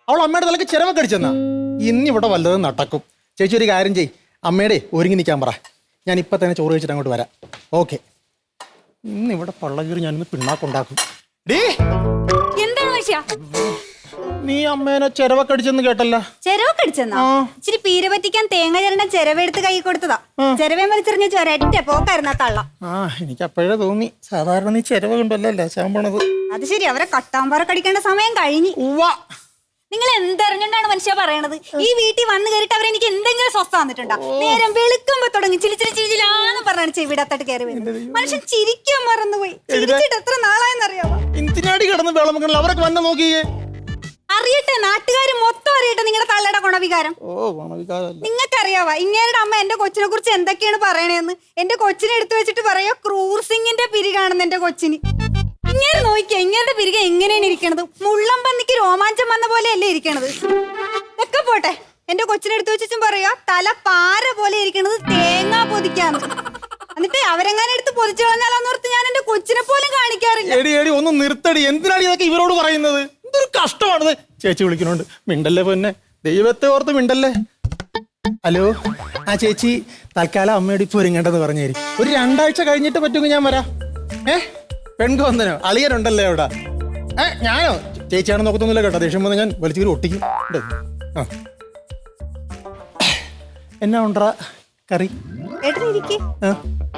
അവൾ അമ്മയുടെ തലക്ക് ചിരവൊക്കെ അടിച്ചെന്നാ. ഇന്നിവിടെ വല്ലതും നടക്കും. ചേച്ചി ഒരു കാര്യം ചെയ്, അമ്മയുടെ ഒരുങ്ങി നിൽക്കാൻ പറ. ഞാൻ ഇപ്പം തന്നെ ചോറ് കഴിച്ചിട്ട് അങ്ങോട്ട് വരാം. ഓക്കെ. ഇന്നിവിടെ പള്ളകീറി ഞാനിന്ന് പിണ്ണാക്കുണ്ടാക്കും. ഡീ, എന്താണ് മനുഷ്യ? നീ അമ്മേനെ ചിരവൊക്കെ അടിച്ചെന്ന് കേട്ടല്ല? ചെരവൊക്കെ അടിച്ചെന്നാ? ഇച്ചിരി പീര പറ്റിക്കാൻ തേങ്ങ ചിരണ്ട ചെരവെടുത്ത് കൈ കൊടുത്തതാ. ചെരവേൻ വലിച്ചെറിഞ്ഞ ഒരൊറ്റ പോക്കായിരുന്നു ആ തള്ള. എനിക്ക് അപ്പോഴേ തോന്നി, സാധാരണ നീ ചിരവ കൊണ്ടല്ലേ ചാമ്പണത്. അത് ശരി, അവരെ കട്ടാമ്പാറ കടിക്കേണ്ട സമയം കഴിഞ്ഞു. നിങ്ങൾ എന്തറിഞ്ഞോണ്ടാണ് മനുഷ്യ പറയണത്? ഈ വീട്ടിൽ വന്നു കയറിയിട്ട് അവരെനിക്ക് എന്തെങ്കിലും സ്വസ്ഥ വന്നിട്ടുണ്ടോ? നേരം വെളുക്കുമ്പോ തുടങ്ങി ചിരിച്ചിരിച്ചിരിച്ചില്ലാന്ന് പറഞ്ഞാണ് ചെവിടത്തോട്ട് കയറി വരുന്നത്. മനുഷ്യൻ ചിരിക്കാൻ മറന്നുപോയി. ചിരിച്ചിട്ട് എത്ര നാളായെന്നറിയാമോ? എന്തിനാടി കിടന്ന് വെള്ളം അവരൊക്കെ വന്നെ നോക്കിയേ. അറിയട്ടെ, നാട്ടുകാർ മൊത്തം അറിയട്ടെ നിങ്ങളുടെ തള്ളയുടെ ഗുണവികാരം. നിങ്ങൾക്കറിയാവാ ഇങ്ങേരുടെ അമ്മ എന്റെ കൊച്ചിനെ കുറിച്ച് എന്തൊക്കെയാണ് പറയണേന്ന്? എന്റെ കൊച്ചിനെ എടുത്തു വെച്ചിട്ട് പറയാ ക്രൂർ സിംഗിന്റെ പിരി കാണുന്ന എന്റെ കൊച്ചിന്. ഇങ്ങനെ നോക്കിയാ ഇങ്ങേരുടെ പിരിക എങ്ങനെയാണ് ഇരിക്കണത്? മുള്ളം പന്നിക്ക് രോമാഞ്ചം വന്ന പോലെയല്ലേ ഇരിക്കണത്? ഇതൊക്കെ പോട്ടെ, എന്റെ കൊച്ചിനെ എടുത്തു വെച്ചും പറയാ തല പാര പോലെ ഇരിക്കണത് തേങ്ങാ പൊതിക്കാന്ന്. എന്നിട്ട് അവരെങ്ങനെ എടുത്ത് പൊതിച്ചു കളഞ്ഞാലോന്നോർത്ത് ഞാൻ എന്റെ കൊച്ചിനെ പോലും കാണിക്കാറില്ല. ഒന്ന് നിർത്തടി, എന്തിനാണ് ഇതൊക്കെ ഇവരോട് പറയുന്നത്? എന്തൊരു കഷ്ടമാണത്. ചേച്ചി വിളിക്കണോണ്ട് മിണ്ടല്ലേ പൊന്നെ, ദൈവത്തെ ഓർത്ത് മിണ്ടല്ലേ. ഹലോ, ആ ചേച്ചി തൽക്കാലം അമ്മയോട് ഇപ്പൊ ഒരുങ്ങേണ്ടെന്ന് പറഞ്ഞേരി. ഒരു 2 ആഴ്ച കഴിഞ്ഞിട്ട് പറ്റുമെങ്കിൽ ഞാൻ വരാം. പെൺകോന്തനോ അളിയനുണ്ടല്ലേ അവിടെ? ഞാനോ? ചേച്ചിയാണെന്ന് നോക്കത്തൊന്നുമില്ല കേട്ടോ. ദേഷ്യം വന്ന് ഞാൻ വലിച്ചു ഒട്ടിക്കും. എന്നാ ഉണ്ടാ കറി?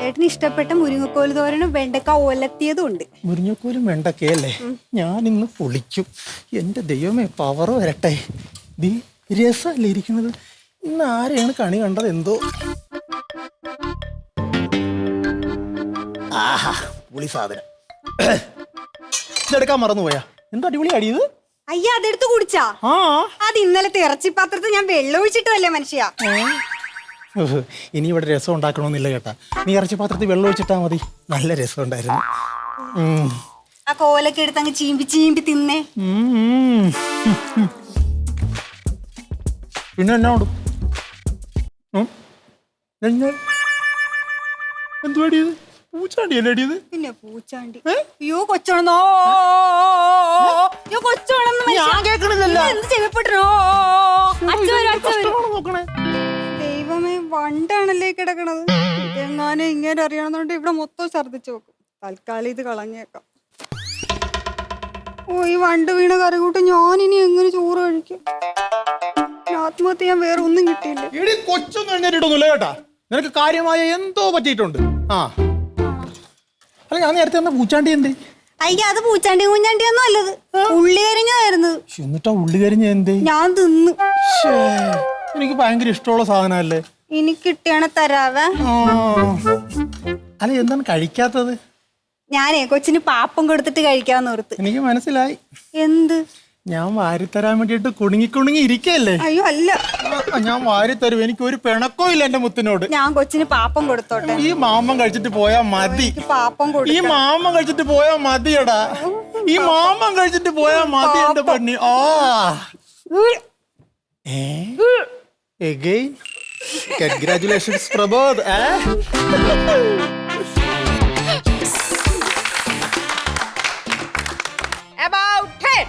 ഏട്ടന് ഇഷ്ടപ്പെട്ട മുരിങ്ങക്കോല് തോരനും വെണ്ടക്ക ഒലത്തിയതും ഉണ്ട്. മുരിങ്ങക്കോലും വെണ്ടക്കയല്ലേ? ഞാൻ ഇന്ന് പൊളിക്കും. എന്റെ ദൈവമേ, പവർ വരട്ടെ. രസമല്ലേ ഇരിക്കുന്നത്? ഇന്ന് ആരെയാണ് കണി കണ്ടത് എന്തോ. ആഹാ, പുളി സാധനം. ഇതെടുക്കാൻ മറന്നുപോയാ? എന്താ അടിപൊളി അടിയത്. അയ്യ, അതെടുത്ത് കുടിച്ചാ? അത് ഇന്നലത്തെ ഇറച്ചിപ്പാത്രത്തിൽ ഞാൻ വെള്ളം ഒഴിച്ചിട്ടല്ലേ മനുഷ്യ. ഇനി ഇവിടെ രസം ഉണ്ടാക്കണമെന്നില്ല കേട്ടാ. നീ ഇറച്ചി പാത്രത്തിൽ വെള്ളം ഒഴിച്ചിട്ടാ മതി. നല്ല രസം ഉണ്ടായിരുന്നു. ആ കോലൊക്കെ എടുത്ത് അങ്ങ് ചീമ്പി ചീമ്പി തിന്നേ. പിന്നെ എന്നാ ഉണ്ടു? എന്തുവാടിയത്? പൂച്ചാണ്ടിയല്ലേ അടിയത്? പിന്നെ പൂച്ചാണ്ടി. അയ്യോ കൊച്ചോണെന്നോ, കൊച്ചോണെന്ന് ഞാൻ കേൾക്കണില്ലല്ലോ. എന്ത് ചെവിപ്പെട്ടോ? നോക്കണേ. ദൈവമേ, വണ്ടാണല്ലേ കിടക്കണത്. എങ്ങാനും ഇങ്ങനെ അറിയണമെന്നുണ്ട് ഇവിടെ മൊത്തം ഛർദിച്ചു വെക്കും. തൽക്കാലം ഇത് കളഞ്ഞേക്കാം. ഓ, ഈ വണ്ട് വീണ കറി കൂട്ടി ഞാനിനി എങ്ങനെ ചോറ് കഴിക്കും? ആത്മഹത്യ ചെയ്യാൻ വേറെ ഒന്നും കിട്ടിയില്ല. കൊച്ചൊന്നും എഴുന്നേറ്റിട്ടൊന്നുമില്ല കേട്ടാ. നിനക്ക് കാര്യമായ എന്തോ പറ്റിയിട്ടുണ്ട്. അല്ല, ഞാൻ നേരത്തെ വന്ന പൂച്ചാണ്ടി എന്ത്? അയ്യ, അത് പൂച്ചാണ്ടി കുഞ്ഞാണ്ടി ഒന്നും അല്ലത്, ഉള്ളി കരിഞ്ഞായിരുന്നു. എന്നിട്ടാ ഉള്ളി കരിഞ്ഞ എന്ത്? ഞാൻ തിന്നു. എനിക്ക് ഭയങ്കര ഇഷ്ടമുള്ള സാധനല്ലേ. എനിക്ക് കിട്ടിയാണ് തരാവേ. അല്ല, എന്താണ് കഴിക്കാത്തത്? ഞാനേ കൊച്ചിന് പാപ്പം കൊടുത്തിട്ട് കഴിക്കാന്ന് ഓർത്ത്. എനിക്ക് മനസ്സിലായി. എന്ത്? ഞാൻ വാരിത്തരാൻ വേണ്ടിട്ട് കുണുങ്ങി ഇരിക്കല്ലേ? അയ്യോ അല്ല, ഞാൻ വാരിത്തരും. എനിക്ക് ഒരു പിണക്കോ ഇല്ല എന്റെ മുത്തിനോട്. ഞാൻ കൊച്ചിന് പാപ്പം കൊടുത്തോട്ടെ. ഈ മാമൻ കഴിച്ചിട്ട് പോയാ മതി. പാപ്പം ഈ മാമൻ കഴിച്ചിട്ട് പോയാ മതിയടാ. ഈ മാമൻ കഴിച്ചിട്ട് പോയാ മതി എന്റെ പെണ്ണി. Again, congratulations, Prabodh. About 10.